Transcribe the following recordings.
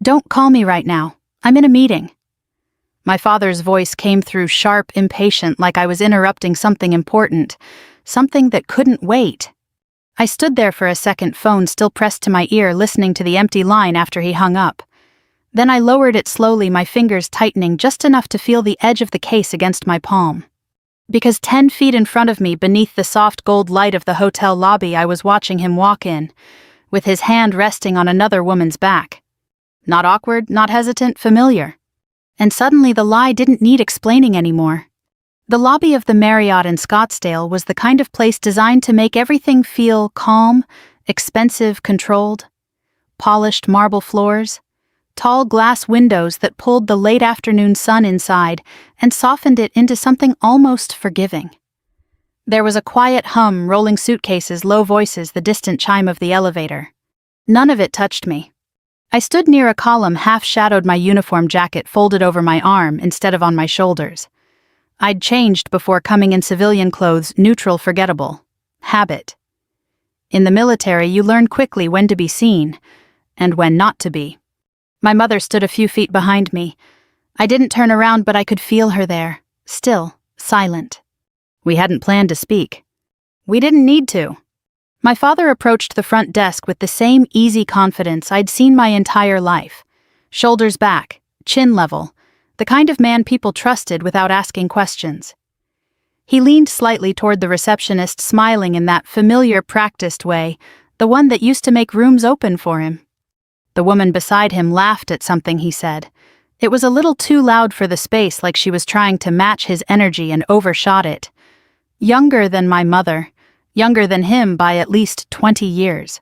"Don't call me right now. I'm in a meeting." My father's voice came through sharp, impatient, like I was interrupting something important, something that couldn't wait. I stood there for a second, phone still pressed to my ear, listening to the empty line after he hung up. Then I lowered it slowly, my fingers tightening just enough to feel the edge of the case against my palm. Because 10 feet in front of me, beneath the soft gold light of the hotel lobby, I was watching him walk in, with his hand resting on another woman's back. Not awkward, not hesitant, familiar. And suddenly the lie didn't need explaining anymore. The lobby of the Marriott in Scottsdale was the kind of place designed to make everything feel calm, expensive, controlled. Polished marble floors, tall glass windows that pulled the late afternoon sun inside and softened it into something almost forgiving. There was a quiet hum, rolling suitcases, low voices, the distant chime of the elevator. None of it touched me. I stood near a column, half-shadowed, my uniform jacket folded over my arm instead of on my shoulders. I'd changed before coming in civilian clothes, neutral, forgettable. Habit. In the military, you learn quickly when to be seen, and when not to be. My mother stood a few feet behind me. I didn't turn around, but I could feel her there, still, silent. We hadn't planned to speak. We didn't need to. My father approached the front desk with the same easy confidence I'd seen my entire life. Shoulders back, chin level, the kind of man people trusted without asking questions. He leaned slightly toward the receptionist, smiling in that familiar, practiced way, the one that used to make rooms open for him. The woman beside him laughed at something he said. It was a little too loud for the space, like she was trying to match his energy and overshot it. Younger than my mother, younger than him by at least 20 years.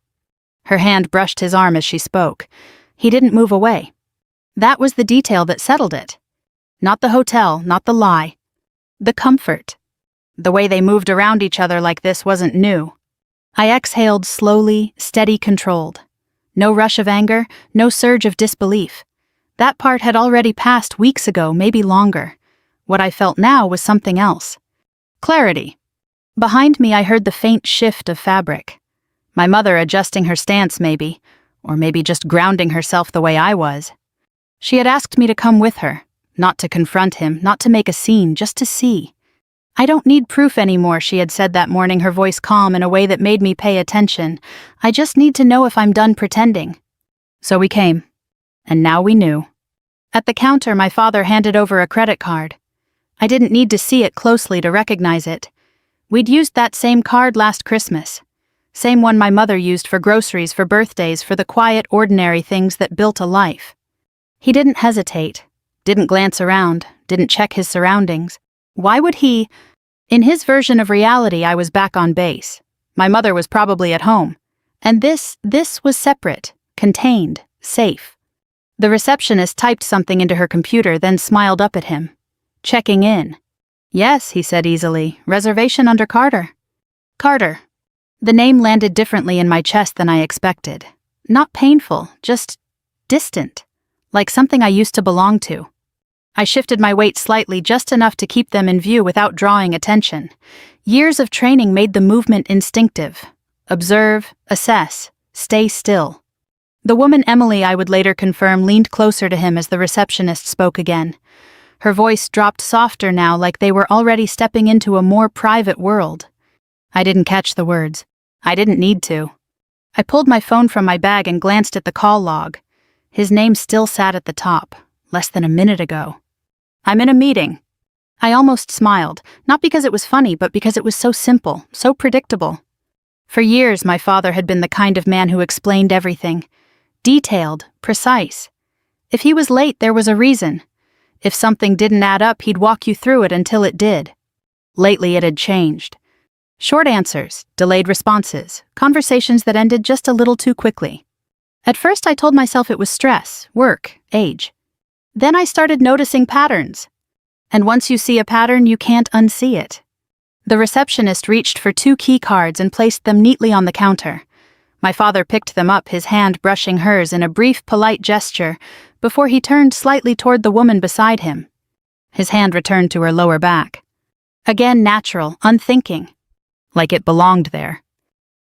Her hand brushed his arm as she spoke. He didn't move away. That was the detail that settled it. Not the hotel, not the lie. The comfort. The way they moved around each other like this wasn't new. I exhaled slowly, steady, controlled. No rush of anger, no surge of disbelief. That part had already passed weeks ago, maybe longer. What I felt now was something else. Clarity. Behind me, I heard the faint shift of fabric. My mother adjusting her stance, maybe, or maybe just grounding herself the way I was. She had asked me to come with her, not to confront him, not to make a scene, just to see. "I don't need proof anymore," she had said that morning, her voice calm in a way that made me pay attention. "I just need to know if I'm done pretending." So we came. And now we knew. At the counter, my father handed over a credit card. I didn't need to see it closely to recognize it. We'd used that same card last Christmas. Same one my mother used for groceries, for birthdays, for the quiet, ordinary things that built a life. He didn't hesitate, didn't glance around, didn't check his surroundings. Why would he? In his version of reality, I was back on base. My mother was probably at home. And this was separate, contained, safe. The receptionist typed something into her computer, then smiled up at him. Checking in. "Yes," he said easily. "Reservation under Carter." Carter. The name landed differently in my chest than I expected. Not painful, just distant. Like something I used to belong to. I shifted my weight slightly, just enough to keep them in view without drawing attention. Years of training made the movement instinctive. Observe, assess, stay still. The woman Emily, I would later confirm, leaned closer to him as the receptionist spoke again. Her voice dropped softer now, like they were already stepping into a more private world. I didn't catch the words. I didn't need to. I pulled my phone from my bag and glanced at the call log. His name still sat at the top, less than a minute ago. "I'm in a meeting." I almost smiled, not because it was funny, but because it was so simple, so predictable. For years, my father had been the kind of man who explained everything. Detailed, precise. If he was late, there was a reason. If something didn't add up, he'd walk you through it until it did. Lately, it had changed. Short answers, delayed responses, conversations that ended just a little too quickly. At first, I told myself it was stress, work, age. Then I started noticing patterns. And once you see a pattern, you can't unsee it. The receptionist reached for 2 key cards and placed them neatly on the counter. My father picked them up, his hand brushing hers in a brief, polite gesture, before he turned slightly toward the woman beside him. His hand returned to her lower back. Again natural, unthinking. Like it belonged there.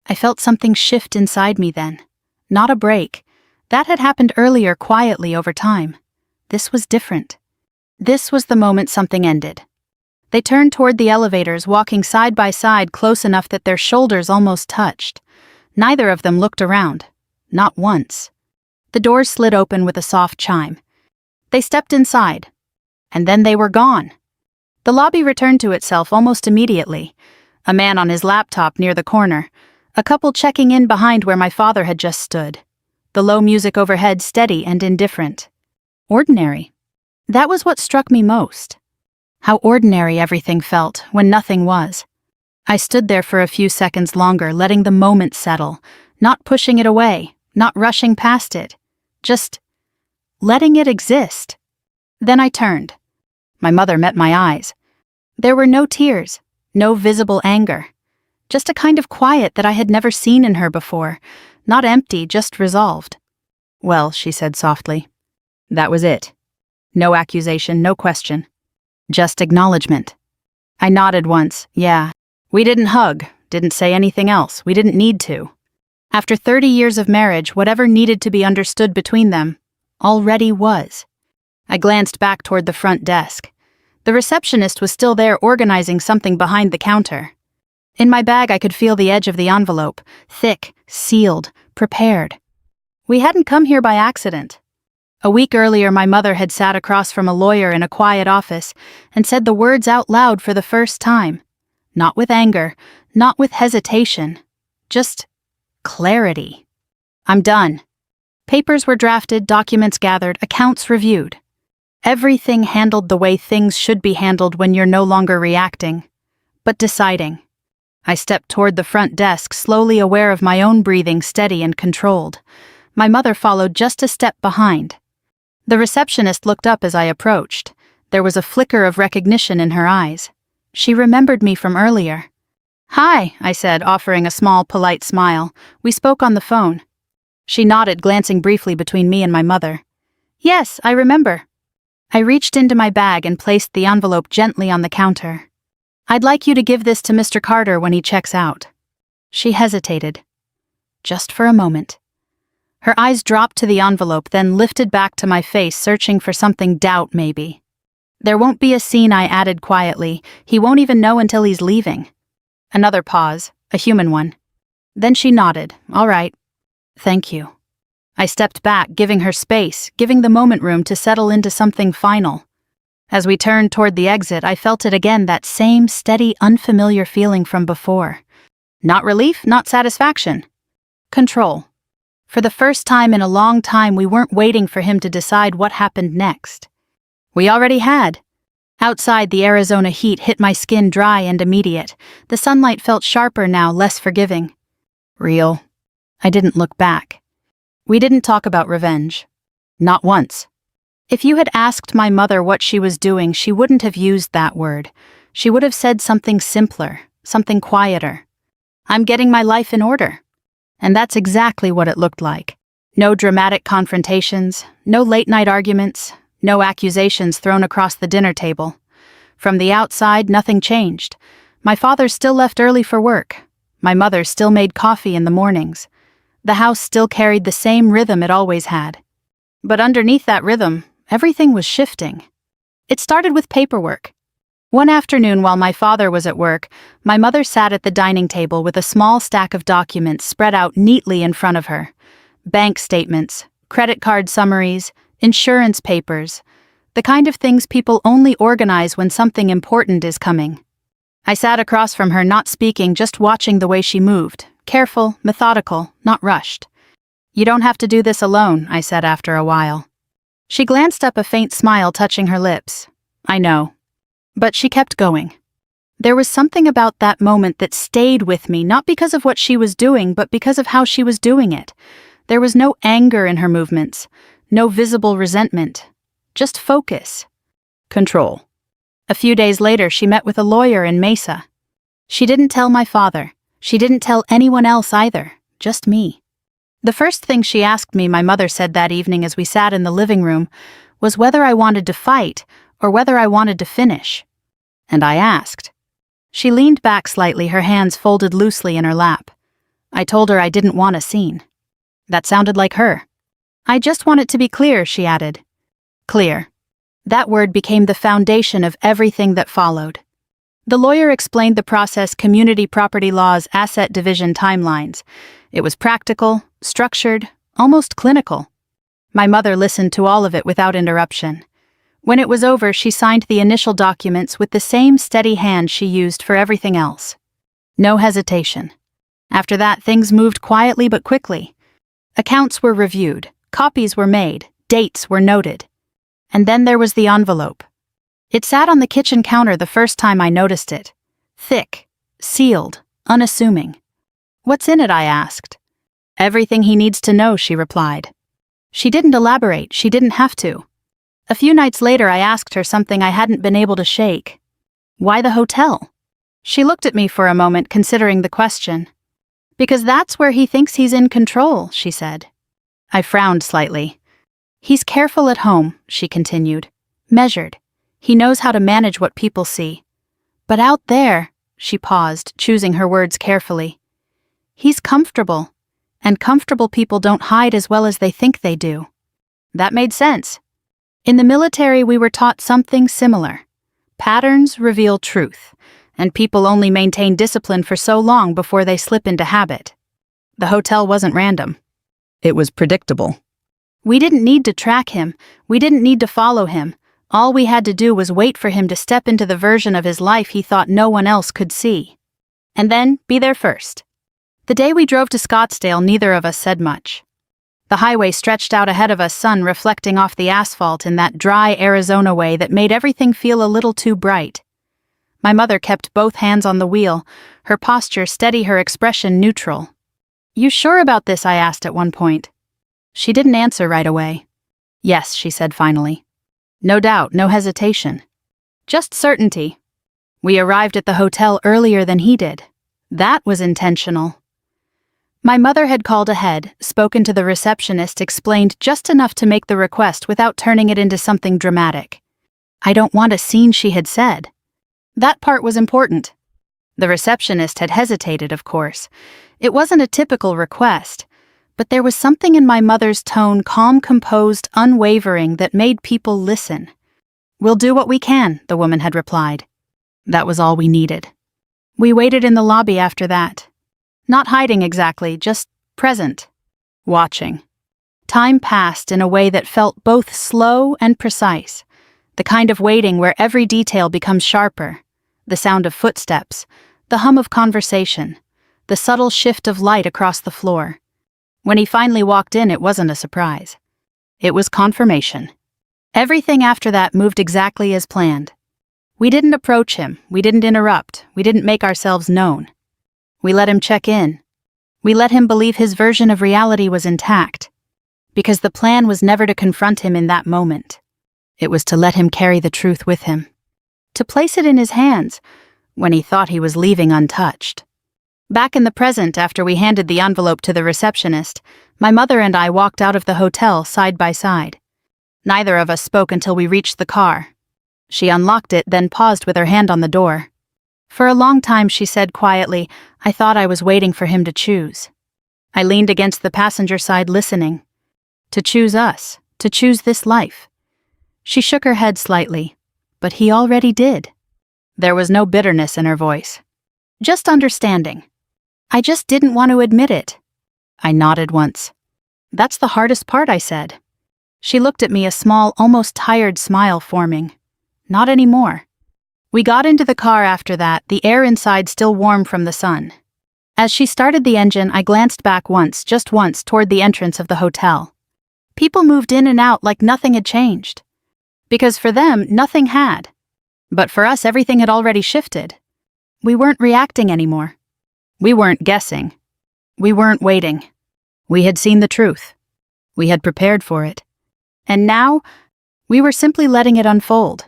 I felt something shift inside me then. Not a break. That had happened earlier quietly over time. This was different. This was the moment something ended. They turned toward the elevators, walking side by side close enough that their shoulders almost touched. Neither of them looked around. Not once. The doors slid open with a soft chime. They stepped inside. And then they were gone. The lobby returned to itself almost immediately. A man on his laptop near the corner. A couple checking in behind where my father had just stood. The low music overhead steady and indifferent. Ordinary. That was what struck me most. How ordinary everything felt when nothing was. I stood there for a few seconds longer, letting the moment settle, not pushing it away, not rushing past it, just letting it exist. Then I turned. My mother met my eyes. There were no tears, no visible anger, just a kind of quiet that I had never seen in her before, not empty, just resolved. "Well," she said softly. "That was it. No accusation, no question. Just acknowledgement." I nodded once. Yeah. We didn't hug, didn't say anything else. We didn't need to. After 30 years of marriage, whatever needed to be understood between them already was. I glanced back toward the front desk. The receptionist was still there organizing something behind the counter. In my bag I could feel the edge of the envelope, thick, sealed, prepared. We hadn't come here by accident. A week earlier my mother had sat across from a lawyer in a quiet office and said the words out loud for the first time. Not with anger, not with hesitation, just clarity. "I'm done." Papers were drafted, documents gathered, accounts reviewed. Everything handled the way things should be handled when you're no longer reacting, but deciding. I stepped toward the front desk, slowly aware of my own breathing, steady and controlled. My mother followed just a step behind. The receptionist looked up as I approached. There was a flicker of recognition in her eyes. She remembered me from earlier. "Hi," I said, offering a small, polite smile. "We spoke on the phone." She nodded, glancing briefly between me and my mother. "Yes, I remember." I reached into my bag and placed the envelope gently on the counter. "I'd like you to give this to Mr. Carter when he checks out." She hesitated. Just for a moment. Her eyes dropped to the envelope, then lifted back to my face, searching for something, doubt maybe. "There won't be a scene," I added quietly. "He won't even know until he's leaving." Another pause, a human one. Then she nodded. "All right. Thank you." I stepped back, giving her space, giving the moment room to settle into something final. As we turned toward the exit, I felt it again, that same steady, unfamiliar feeling from before. Not relief, not satisfaction. Control. For the first time in a long time, we weren't waiting for him to decide what happened next. We already had. Outside, the Arizona heat hit my skin dry and immediate. The sunlight felt sharper now, less forgiving. Real. I didn't look back. We didn't talk about revenge. Not once. If you had asked my mother what she was doing, she wouldn't have used that word. She would have said something simpler, something quieter. "I'm getting my life in order." And that's exactly what it looked like. No dramatic confrontations, no late-night arguments, no accusations thrown across the dinner table. From the outside, nothing changed. My father still left early for work. My mother still made coffee in the mornings. The house still carried the same rhythm it always had. But underneath that rhythm, everything was shifting. It started with paperwork. One afternoon while my father was at work, my mother sat at the dining table with a small stack of documents spread out neatly in front of her. Bank statements, credit card summaries, insurance papers, the kind of things people only organize when something important is coming. I sat across from her, not speaking, just watching the way she moved, careful, methodical, not rushed. "You don't have to do this alone," I said after a while. She glanced up, a faint smile touching her lips. "I know." But she kept going. There was something about that moment that stayed with me, not because of what she was doing, but because of how she was doing it. There was no anger in her movements, no visible resentment, just focus. Control. A few days later, she met with a lawyer in Mesa. She didn't tell my father. She didn't tell anyone else either, just me. The first thing she asked me, my mother said that evening as we sat in the living room, was whether I wanted to fight or whether I wanted to finish. And I asked. She leaned back slightly, her hands folded loosely in her lap. I told her I didn't want a scene. That sounded like her. I just want it to be clear, she added. Clear. That word became the foundation of everything that followed. The lawyer explained the process community property law's asset division timelines. It was practical, structured, almost clinical. My mother listened to all of it without interruption. When it was over, she signed the initial documents with the same steady hand she used for everything else. No hesitation. After that, things moved quietly but quickly. Accounts were reviewed, copies were made, dates were noted. And then there was the envelope. It sat on the kitchen counter the first time I noticed it. Thick, sealed, unassuming. What's in it, I asked. Everything he needs to know, she replied. She didn't elaborate, she didn't have to. A few nights later, I asked her something I hadn't been able to shake. Why the hotel? She looked at me for a moment, considering the question. Because that's where he thinks he's in control, she said. I frowned slightly. He's careful at home, she continued. Measured. He knows how to manage what people see. But out there, she paused, choosing her words carefully. He's comfortable, and comfortable people don't hide as well as they think they do. That made sense. In the military, we were taught something similar. Patterns reveal truth, and people only maintain discipline for so long before they slip into habit. The hotel wasn't random. It was predictable. We didn't need to track him. We didn't need to follow him. All we had to do was wait for him to step into the version of his life he thought no one else could see. And then be there first. The day we drove to Scottsdale, neither of us said much. The highway stretched out ahead of us, sun reflecting off the asphalt in that dry Arizona way that made everything feel a little too bright. My mother kept both hands on the wheel, her posture steady, her expression neutral. You sure about this? I asked at one point. She didn't answer right away. Yes, she said finally. No doubt, no hesitation. Just certainty. We arrived at the hotel earlier than he did. That was intentional. My mother had called ahead, spoken to the receptionist, explained just enough to make the request without turning it into something dramatic. I don't want a scene, she had said. That part was important. The receptionist had hesitated, of course. It wasn't a typical request, but there was something in my mother's tone, calm, composed, unwavering, that made people listen. We'll do what we can, the woman had replied. That was all we needed. We waited in the lobby after that. Not hiding exactly, just present. Watching. Time passed in a way that felt both slow and precise. The kind of waiting where every detail becomes sharper. The sound of footsteps, the hum of conversation, the subtle shift of light across the floor. When he finally walked in, it wasn't a surprise. It was confirmation. Everything after that moved exactly as planned. We didn't approach him, we didn't interrupt, we didn't make ourselves known. We let him check in. We let him believe his version of reality was intact. Because the plan was never to confront him in that moment. It was to let him carry the truth with him. To place it in his hands when he thought he was leaving untouched. Back in the present, after we handed the envelope to the receptionist, my mother and I walked out of the hotel side by side. Neither of us spoke until we reached the car. She unlocked it, then paused with her hand on the door. For a long time, she said quietly, I thought I was waiting for him to choose. I leaned against the passenger side listening. To choose us, to choose this life. She shook her head slightly, but he already did. There was no bitterness in her voice. Just understanding. I just didn't want to admit it. I nodded once. That's the hardest part, I said. She looked at me, a small, almost tired smile forming. Not anymore. We got into the car after that, the air inside still warm from the sun. As she started the engine, I glanced back once, just once, toward the entrance of the hotel. People moved in and out like nothing had changed. Because for them, nothing had. But for us, everything had already shifted. We weren't reacting anymore. We weren't guessing. We weren't waiting. We had seen the truth. We had prepared for it. And now, we were simply letting it unfold.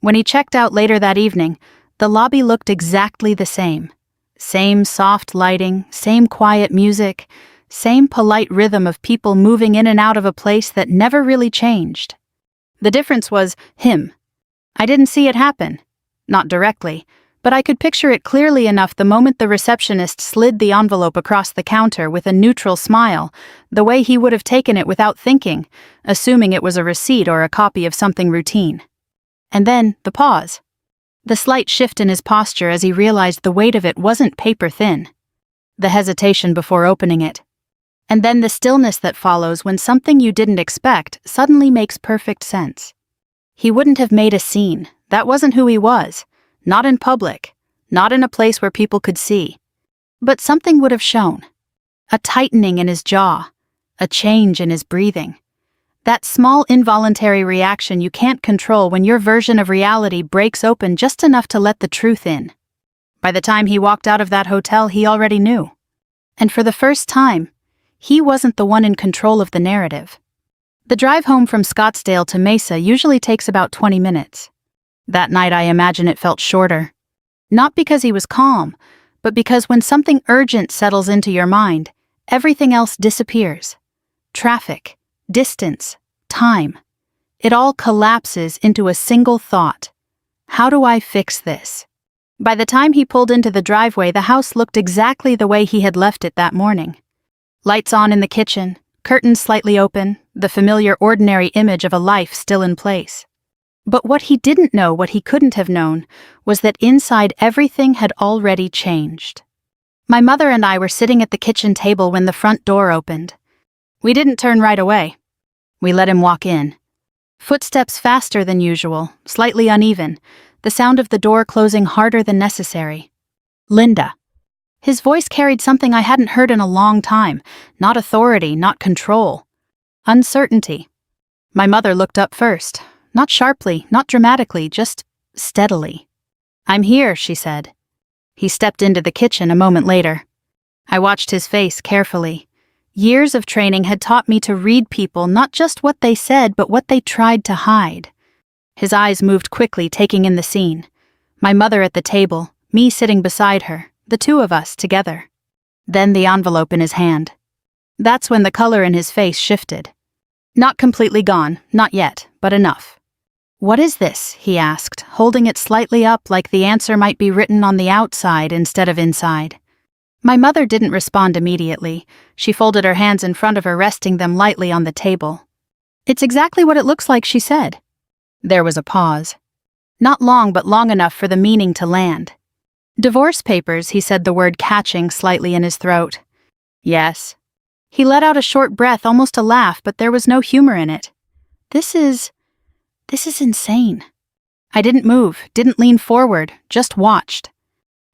When he checked out later that evening, the lobby looked exactly the same. Same soft lighting, same quiet music, same polite rhythm of people moving in and out of a place that never really changed. The difference was him. I didn't see it happen. Not directly, But I could picture it clearly enough the moment the receptionist slid the envelope across the counter with a neutral smile, the way he would have taken it without thinking, assuming it was a receipt or a copy of something routine. And then, the pause. The slight shift in his posture as he realized the weight of it wasn't paper thin. The hesitation before opening it. And then the stillness that follows when something you didn't expect suddenly makes perfect sense. He wouldn't have made a scene. That wasn't who he was. Not in public. Not in a place where people could see. But something would have shown. A tightening in his jaw. A change in his breathing. That small involuntary reaction you can't control when your version of reality breaks open just enough to let the truth in. By the time he walked out of that hotel, he already knew. And for the first time, he wasn't the one in control of the narrative. The drive home from Scottsdale to Mesa usually takes about 20 minutes. That night I imagine it felt shorter. Not because he was calm, but because when something urgent settles into your mind, everything else disappears. Traffic, distance, time. It all collapses into a single thought. How do I fix this? By the time he pulled into the driveway, the house looked exactly the way he had left it that morning. Lights on in the kitchen, curtains slightly open, the familiar ordinary image of a life still in place. But what he didn't know, what he couldn't have known, was that inside everything had already changed. My mother and I were sitting at the kitchen table when the front door opened. We didn't turn right away. We let him walk in. Footsteps faster than usual, slightly uneven, the sound of the door closing harder than necessary. Linda. His voice carried something I hadn't heard in a long time, not authority, not control. Uncertainty. My mother looked up first. Not sharply, not dramatically, just steadily. "I'm here," she said. He stepped into the kitchen a moment later. I watched his face carefully. Years of training had taught me to read people, not just what they said, but what they tried to hide. His eyes moved quickly, taking in the scene. My mother at the table, me sitting beside her, the two of us together. Then the envelope in his hand. That's when the color in his face shifted. Not completely gone, not yet, but enough. "What is this?" he asked, holding it slightly up like the answer might be written on the outside instead of inside. My mother didn't respond immediately. She folded her hands in front of her, resting them lightly on the table. "It's exactly what it looks like," she said. There was a pause. Not long, but long enough for the meaning to land. "Divorce papers," he said, the word catching slightly in his throat. "Yes." He let out a short breath, almost a laugh, but there was no humor in it. This is insane." I didn't move, didn't lean forward, just watched.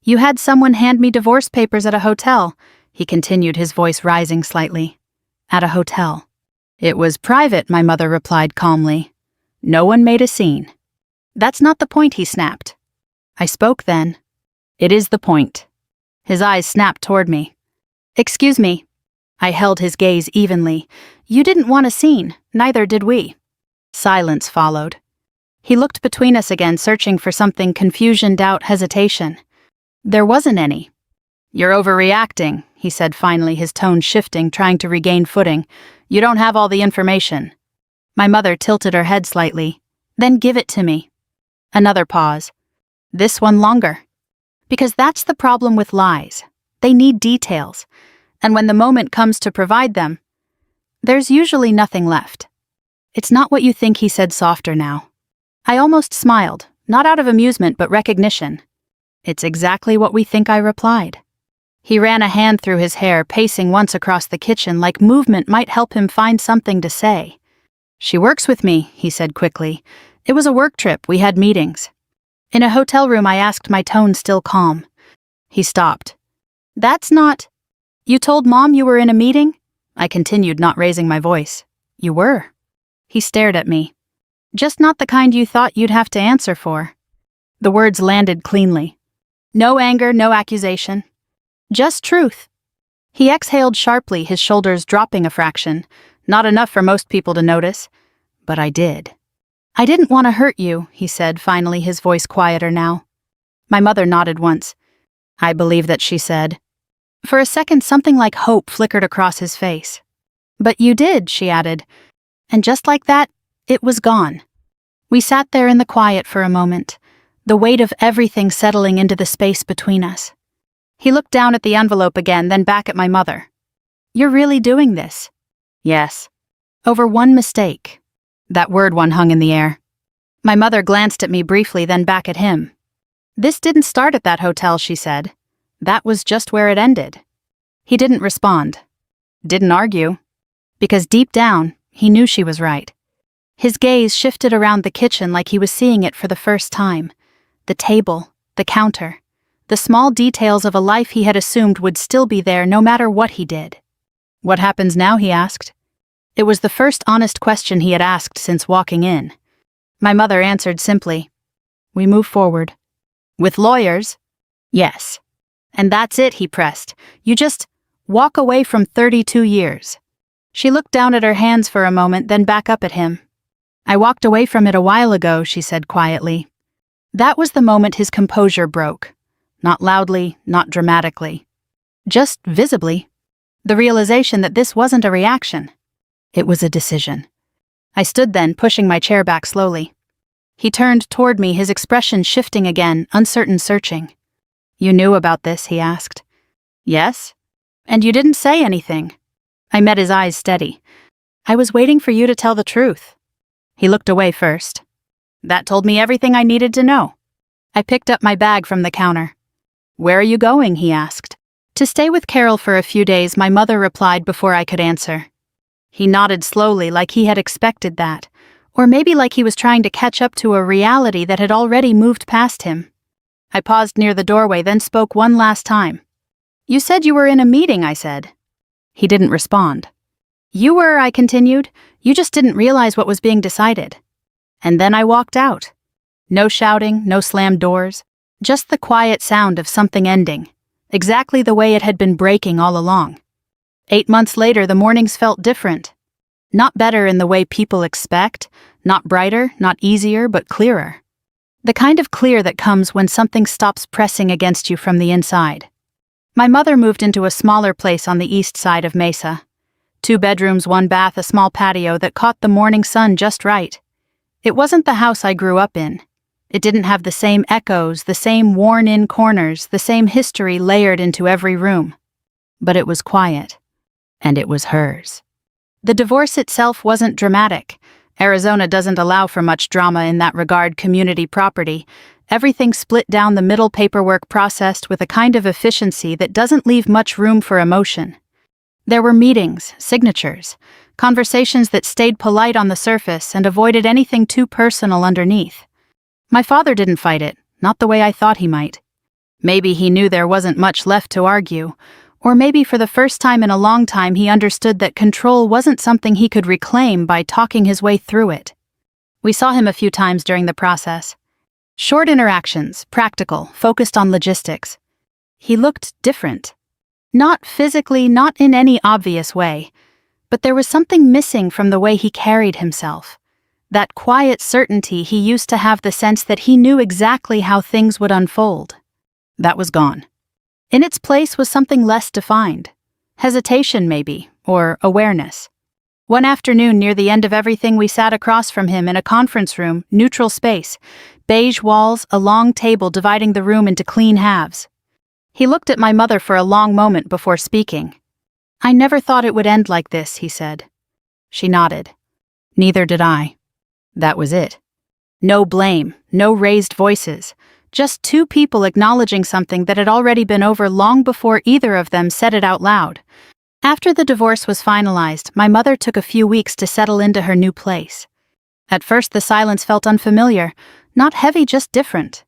"You had someone hand me divorce papers at a hotel," he continued, his voice rising slightly. "At a hotel." "It was private," my mother replied calmly. "No one made a scene." "That's not the point," he snapped. I spoke then. "It is the point." His eyes snapped toward me. "Excuse me." I held his gaze evenly. "You didn't want a scene, neither did we." Silence followed. He looked between us again, searching for something: confusion, doubt, hesitation. There wasn't any. "You're overreacting," he said finally, his tone shifting, trying to regain footing. "You don't have all the information." My mother tilted her head slightly. "Then give it to me." Another pause. This one longer. Because that's the problem with lies. They need details. And when the moment comes to provide them, there's usually nothing left. "It's not what you think," he said, softer now. I almost smiled, not out of amusement but recognition. "It's exactly what we think," I replied. He ran a hand through his hair, pacing once across the kitchen like movement might help him find something to say. "She works with me," he said quickly. "It was a work trip, we had meetings." In a hotel room, I asked, my tone still calm. He stopped. "That's not—" "You told Mom you were in a meeting?" I continued, not raising my voice. "You were." He stared at me. "Just not the kind you thought you'd have to answer for." The words landed cleanly. No anger, no accusation. Just truth. He exhaled sharply, his shoulders dropping a fraction. Not enough for most people to notice. But I did. "I didn't want to hurt you," he said, finally, his voice quieter now. My mother nodded once. "I believe that," she said. For a second, something like hope flickered across his face. "But you did," she added. And just like that, it was gone. We sat there in the quiet for a moment. the weight of everything settling into the space between us. He looked down at the envelope again, then back at my mother. "You're really doing this?" "Yes." "Over one mistake." That word one hung in the air. My mother glanced at me briefly, then back at him. "This didn't start at that hotel," she said. "That was just where it ended." He didn't respond. Didn't argue. Because deep down, he knew she was right. His gaze shifted around the kitchen like he was seeing it for the first time. The table, the counter, the small details of a life he had assumed would still be there no matter what he did. "What happens now?" he asked. It was the first honest question he had asked since walking in. My mother answered simply, "We move forward." "With lawyers?" "Yes." "And that's it," he pressed. "You just walk away from 32 years. She looked down at her hands for a moment, then back up at him. "I walked away from it a while ago," she said quietly. That was the moment his composure broke. Not loudly, not dramatically. Just visibly. The realization that this wasn't a reaction. It was a decision. I stood then, pushing my chair back slowly. He turned toward me, his expression shifting again, uncertain, searching. "You knew about this?" he asked. "Yes." "And you didn't say anything?" I met his eyes steady. "I was waiting for you to tell the truth." He looked away first. That told me everything I needed to know. I picked up my bag from the counter. "Where are you going?" he asked. "To stay with Carol for a few days," my mother replied before I could answer. He nodded slowly, like he had expected that, or maybe like he was trying to catch up to a reality that had already moved past him. I paused near the doorway, then spoke one last time. "You said you were in a meeting," I said. He didn't respond. "You were," I continued. "You just didn't realize what was being decided." And then I walked out. No shouting, no slammed doors, just the quiet sound of something ending, exactly the way it had been breaking all along. 8 months later, the mornings felt different. Not better in the way people expect, not brighter, not easier, but clearer. The kind of clear that comes when something stops pressing against you from the inside. My mother moved into a smaller place on the east side of Mesa. 2 bedrooms, 1 bath, a small patio that caught the morning sun just right. It wasn't the house I grew up in. It didn't have the same echoes, the same worn-in corners, the same history layered into every room. But it was quiet. And it was hers. The divorce itself wasn't dramatic. Arizona doesn't allow for much drama in that regard. Community property. Everything split down the middle, paperwork processed with a kind of efficiency that doesn't leave much room for emotion. There were meetings, signatures, conversations that stayed polite on the surface and avoided anything too personal underneath. My father didn't fight it, not the way I thought he might. Maybe he knew there wasn't much left to argue, or maybe for the first time in a long time he understood that control wasn't something he could reclaim by talking his way through it. We saw him a few times during the process. Short interactions, practical, focused on logistics. He looked different. Not physically, not in any obvious way, but there was something missing from the way he carried himself. That quiet certainty he used to have, the sense that he knew exactly how things would unfold. That was gone. In its place was something less defined. Hesitation, maybe, or awareness. One afternoon near the end of everything, we sat across from him in a conference room, neutral space, beige walls, a long table dividing the room into clean halves. He looked at my mother for a long moment before speaking. "I never thought it would end like this," he said. She nodded. Neither did I. That was it. No blame, no raised voices. Just 2 people acknowledging something that had already been over long before either of them said it out loud. After the divorce was finalized, my mother took a few weeks to settle into her new place. At first the silence felt unfamiliar, not heavy, just different.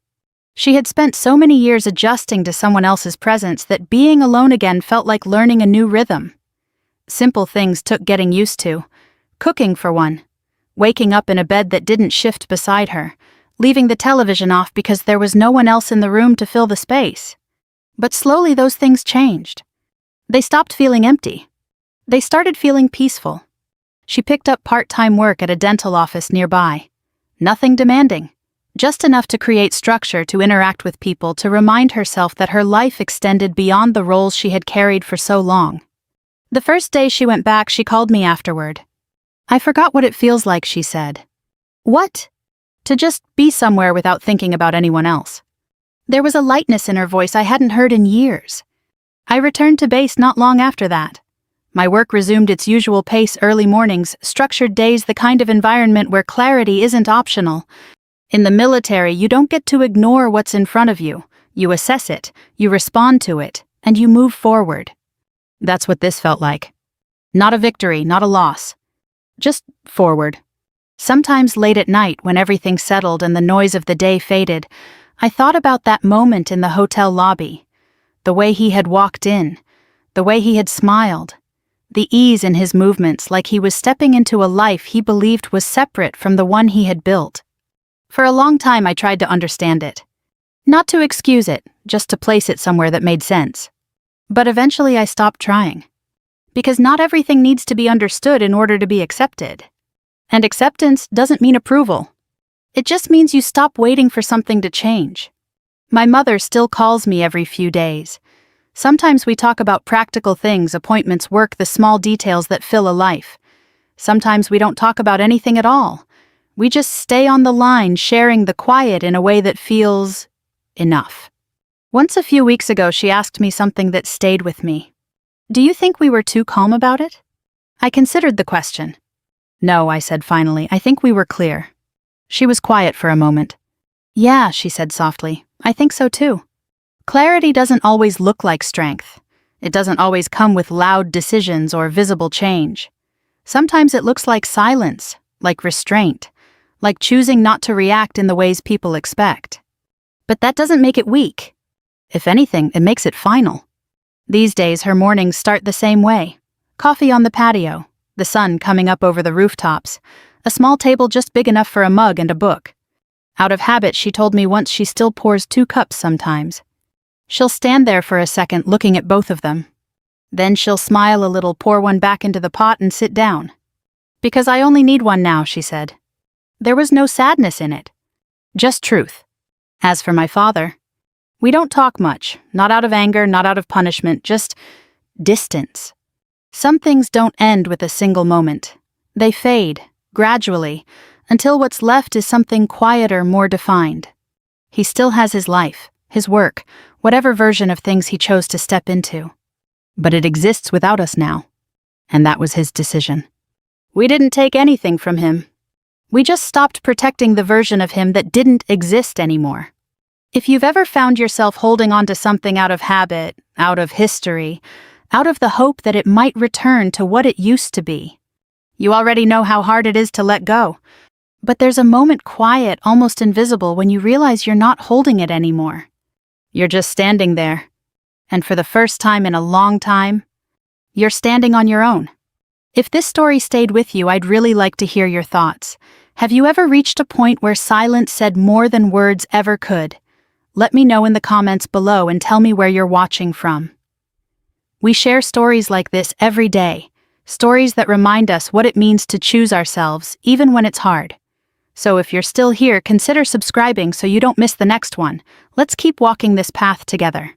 She had spent so many years adjusting to someone else's presence that being alone again felt like learning a new rhythm. Simple things took getting used to. Cooking, for one. Waking up in a bed that didn't shift beside her. Leaving the television off because there was no one else in the room to fill the space. But slowly those things changed. They stopped feeling empty. They started feeling peaceful. She picked up part-time work at a dental office nearby. Nothing demanding. Just enough to create structure, to interact with people, to remind herself that her life extended beyond the roles she had carried for so long. The first day she went back, she called me afterward. "I forgot what it feels like," she said. "What?" To just be somewhere without thinking about anyone else. There was a lightness in her voice I hadn't heard in years. I returned to base not long after that. My work resumed its usual pace: early mornings, structured days, the kind of environment where clarity isn't optional. In the military, you don't get to ignore what's in front of you. You assess it, you respond to it, and you move forward. That's what this felt like. Not a victory, not a loss. Just forward. Sometimes late at night, when everything settled and the noise of the day faded, I thought about that moment in the hotel lobby. The way he had walked in, the way he had smiled, the ease in his movements, like he was stepping into a life he believed was separate from the one he had built. For a long time I tried to understand it. Not to excuse it, just to place it somewhere that made sense. But eventually I stopped trying. Because not everything needs to be understood in order to be accepted. And acceptance doesn't mean approval. It just means you stop waiting for something to change. My mother still calls me every few days. Sometimes we talk about practical things, appointments, work, the small details that fill a life. Sometimes we don't talk about anything at all. We just stay on the line, sharing the quiet in a way that feels enough. Once a few weeks ago, she asked me something that stayed with me. Do you think we were too calm about it? I considered the question. No, I said finally, I think we were clear. She was quiet for a moment. Yeah, she said softly, I think so too. Clarity doesn't always look like strength. It doesn't always come with loud decisions or visible change. Sometimes it looks like silence, like restraint, like choosing not to react in the ways people expect. But that doesn't make it weak. If anything, it makes it final. These days, her mornings start the same way. Coffee on the patio, the sun coming up over the rooftops, a small table just big enough for a mug and a book. Out of habit, she told me once, she still pours 2 cups sometimes. She'll stand there for a second looking at both of them. Then she'll smile a little, pour one back into the pot and sit down. Because I only need one now, she said. There was no sadness in it. Just truth. As for my father, we don't talk much, not out of anger, not out of punishment, just distance. Some things don't end with a single moment. They fade, gradually, until what's left is something quieter, more defined. He still has his life, his work, whatever version of things he chose to step into. But it exists without us now. And that was his decision. We didn't take anything from him. We just stopped protecting the version of him that didn't exist anymore. If you've ever found yourself holding on to something out of habit, out of history, out of the hope that it might return to what it used to be, you already know how hard it is to let go. But there's a moment, quiet, almost invisible, when you realize you're not holding it anymore. You're just standing there. And for the first time in a long time, you're standing on your own. If this story stayed with you, I'd really like to hear your thoughts. Have you ever reached a point where silence said more than words ever could? Let me know in the comments below and tell me where you're watching from. We share stories like this every day, stories that remind us what it means to choose ourselves, even when it's hard. So if you're still here, consider subscribing so you don't miss the next one. Let's keep walking this path together.